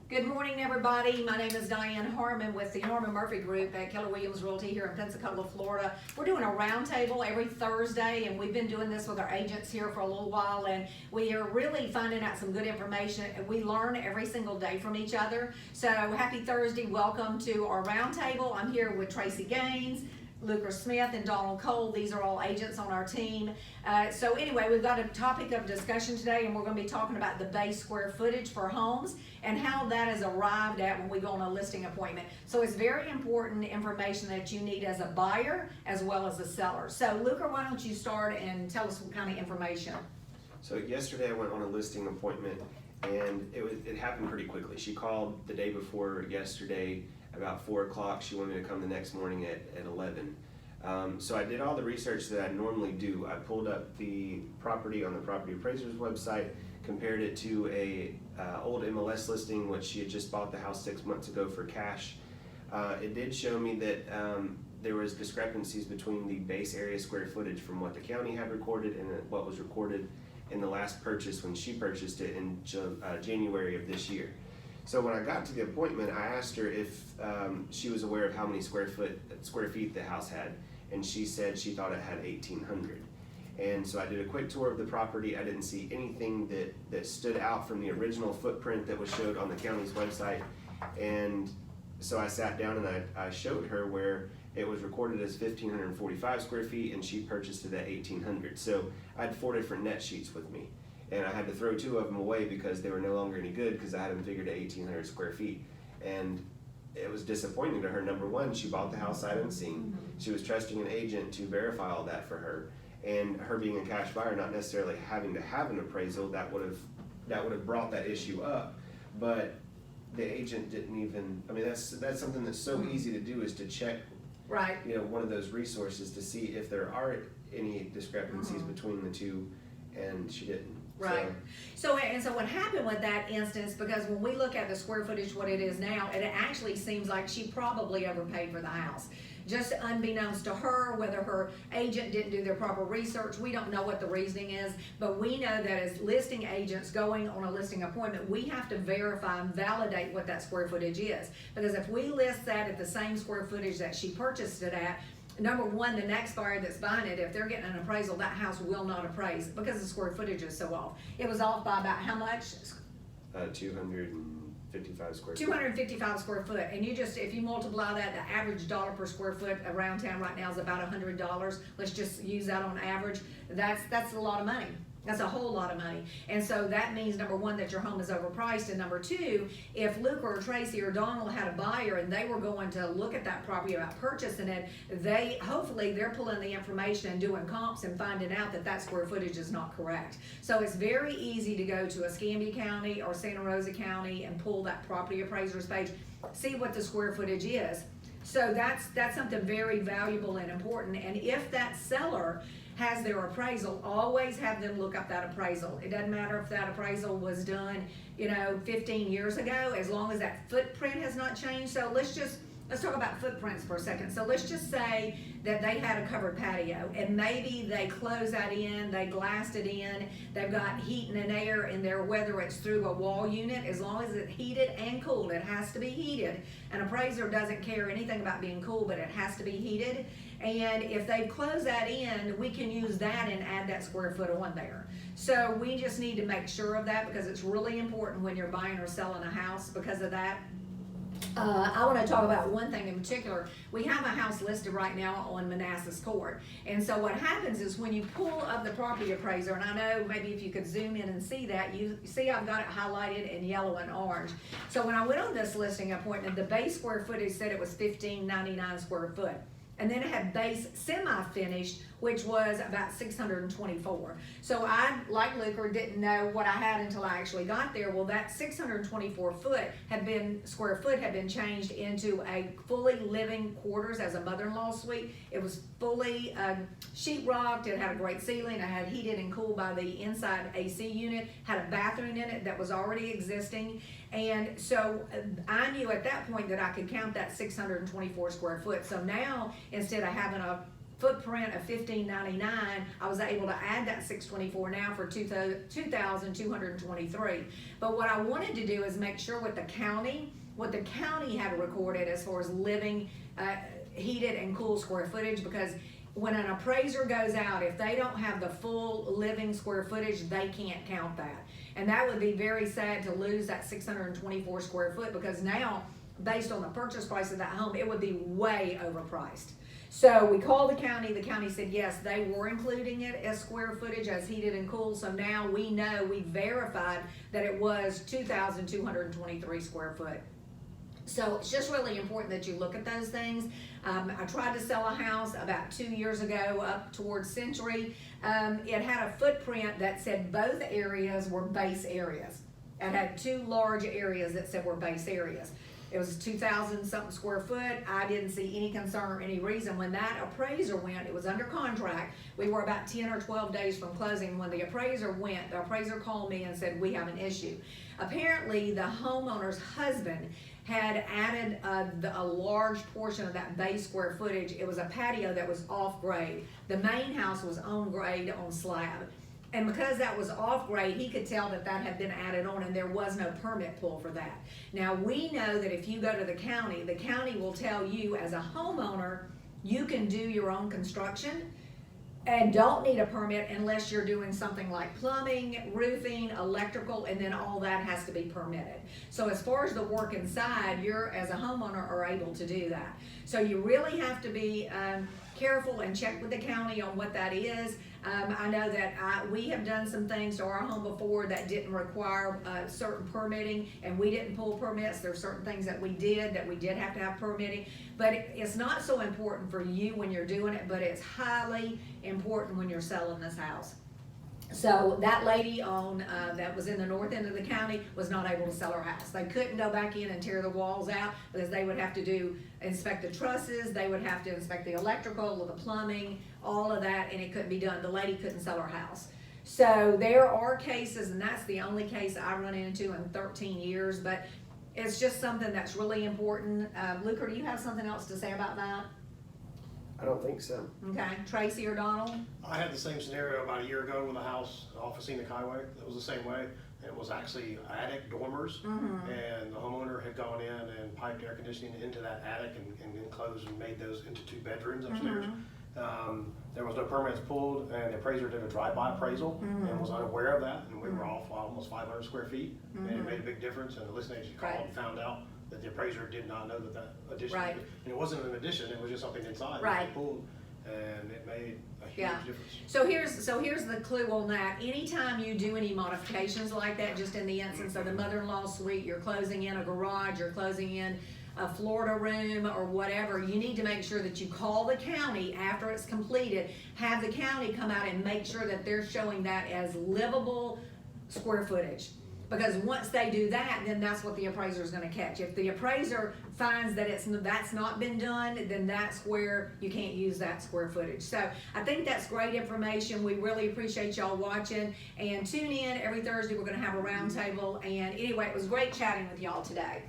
Good morning, everybody. My name is Diane Harmon with the Harmon Murphy Group at Keller Realty here in Pensacola, Florida. We're doing a roundtable every Thursday, and we've been doing this with our agents here for a little while, and we are really finding out some good information. We learn every single day from each other. So happy Thursday. Welcome to our roundtable. I'm here with Tracy Gaines, Lucas Smith, and Donald Cole. These are all agents on our team. So anyway, we've got a topic of discussion today, and we're going to be talking about the base square footage for homes and how that is arrived at when we go on a listing appointment. So it's very important information that you need as a buyer as well as a seller. So Lucas, why don't you start and tell us what kind of information? So yesterday I went on a listing appointment, and it happened pretty quickly. She called the day before yesterday about 4 o'clock. She wanted me to come the next morning at 11. So I did all the research that I normally do. I pulled up the property on the property appraiser's website, compared it to a old MLS listing, which she had just bought the house 6 months ago for cash. It did show me that there was discrepancies between the base area square footage from what the county had recorded and what was recorded in the last purchase when she purchased it in January of this year. So when I got to the appointment, I asked her if she was aware of how many square feet the house had, and she said she thought it had 1,800. And so I did a quick tour of the property. I didn't see anything that stood out from the original footprint that was showed on the county's website. And so I sat down and I showed her where it was recorded as 1,545 square feet, and she purchased it at 1,800. So I had 4 different net sheets with me, and I had to throw 2 of them away because they were no longer any good because I had them figured at 1,800 square feet. And it was disappointing to her. Number one, she bought the house sight unseen. She was trusting an agent to verify all that for her, and her being a cash buyer, not necessarily having to have an appraisal, that would have brought that issue up. But the agent didn't even. I mean, that's something that's so easy to do, is to check, right? One of those resources to see if there are any discrepancies between the two, and she didn't. Right. So what happened with that instance, because when we look at the square footage, what it is now, it actually seems like she probably overpaid for the house. Just unbeknownst to her, whether her agent didn't do their proper research, we don't know what the reasoning is, but we know that as listing agents going on a listing appointment, we have to verify and validate what that square footage is. Because if we list that at the same square footage that she purchased it at, number one, the next buyer that's buying it, if they're getting an appraisal, that house will not appraise because the square footage is so off. It was off by about how much? 255 square feet. 255 square foot. And if you multiply that, the average dollar per square foot around town right now is about $100. Let's just use that on average. That's a lot of money. That's a whole lot of money. And so that means, number one, that your home is overpriced. And number two, if Luke or Tracy or Donald had a buyer and they were going to look at that property about purchasing it, hopefully they're pulling the information and doing comps and finding out that square footage is not correct. So it's very easy to go to Escambia County or Santa Rosa County and pull that property appraiser's page, see what the square footage is. So that's something very valuable and important. And if that seller has their appraisal, always have them look up that appraisal. It doesn't matter if that appraisal was done, 15 years ago, as long as that footprint has not changed. So let's talk about footprints for a second. So let's just say that they had a covered patio, and maybe they closed that in, they glassed it in, they've got heat and air in there, whether it's through a wall unit, as long as it's heated and cooled. It has to be heated. An appraiser doesn't care anything about being cool, but it has to be heated. And if they close that in, we can use that and add that square foot on there. So we just need to make sure of that, because it's really important when you're buying or selling a house because of that. I want to talk about one thing in particular. We have a house listed right now on Manassas Court. And so what happens is when you pull up the property appraiser, and I know maybe if you could zoom in and see that, you see I've got it highlighted in yellow and orange. So when I went on this listing appointment, the base square footage said it was 1,599 square foot. And then it had base semi-finished, which was about 624. So I, like Luker, didn't know what I had until I actually got there. Well, that 624 square foot had been changed into a fully living quarters as a mother-in-law suite. It was fully sheetrocked. It had a great ceiling. It had heated and cooled by the inside AC unit. Had a bathroom in it that was already existing. And so I knew at that point that I could count that 624 square foot. So now, instead of having a footprint of 1599, I was able to add that 624 now for 2,223. But what I wanted to do is make sure with the county, what the county had recorded as far as living, heated and cool square footage, because when an appraiser goes out, if they don't have the full living square footage, they can't count that. And that would be very sad to lose that 624 square foot, because now, based on the purchase price of that home, it would be way overpriced. So we called the county said yes, they were including it as square footage, as heated and cool, so now we know, we verified that it was 2,223 square foot. So it's just really important that you look at those things. I tried to sell a house about 2 years ago up towards Century. It had a footprint that said both areas were base areas. It had two large areas that said were base areas. It was 2,000 something square foot. I didn't see any concern or any reason. When that appraiser went, it was under contract. We were about 10 or 12 days from closing. When the appraiser went, the appraiser called me and said, we have an issue. Apparently, the homeowner's husband had added a large portion of that base square footage. It was a patio that was off grade. The main house was on grade on slab. And because that was off grade, he could tell that that had been added on, and there was no permit pull for that. Now, we know that if you go to the county will tell you as a homeowner, you can do your own construction and don't need a permit unless you're doing something like plumbing, roofing, electrical, and then all that has to be permitted. So as far as the work inside, you're, as a homeowner, are able to do that. So you really have to be careful and check with the county on what that is. I know that we have done some things to our home before that didn't require certain permitting, and we didn't pull permits. There's certain things that we did have to have permitting, but it's not so important for you when you're doing it, but it's highly important when you're selling this house. So that lady on that was in the north end of the county was not able to sell her house. They couldn't go back in and tear the walls out, because they would have to inspect the trusses, they would have to inspect the electrical, the plumbing, all of that, and it couldn't be done. The lady couldn't sell her house. So there are cases, and that's the only case I run into in 13 years, but it's just something that's really important. Luker, do you have something else to say about that? I don't think so. Okay, Tracy or Donald? I had the same scenario about a year ago with a house off of Scenic Highway. It was the same way. It was actually attic dormers, and the homeowner had gone in and piped air conditioning into that attic and enclosed and made those into 2 bedrooms upstairs. There was no permits pulled, and the appraiser did a drive-by appraisal and was unaware of that, and we were off almost 500 square feet, and it made a big difference, and the listing agent called and found out that the appraiser did not know that addition, and it wasn't an addition, it was just something inside that they pulled, and it made a huge difference. So here's the clue on that. Anytime you do any modifications like that, just in the instance of the mother-in-law suite, you're closing in a garage, you're closing in a Florida room or whatever, you need to make sure that you call the county after it's completed, have the county come out and make sure that they're showing that as livable square footage. Because once they do that, then that's what the appraiser is gonna catch. If the appraiser finds that that's not been done, then that's where you can't use that square footage. So I think that's great information. We really appreciate y'all watching, and tune in every Thursday. We're gonna have a roundtable, and anyway, it was great chatting with y'all today.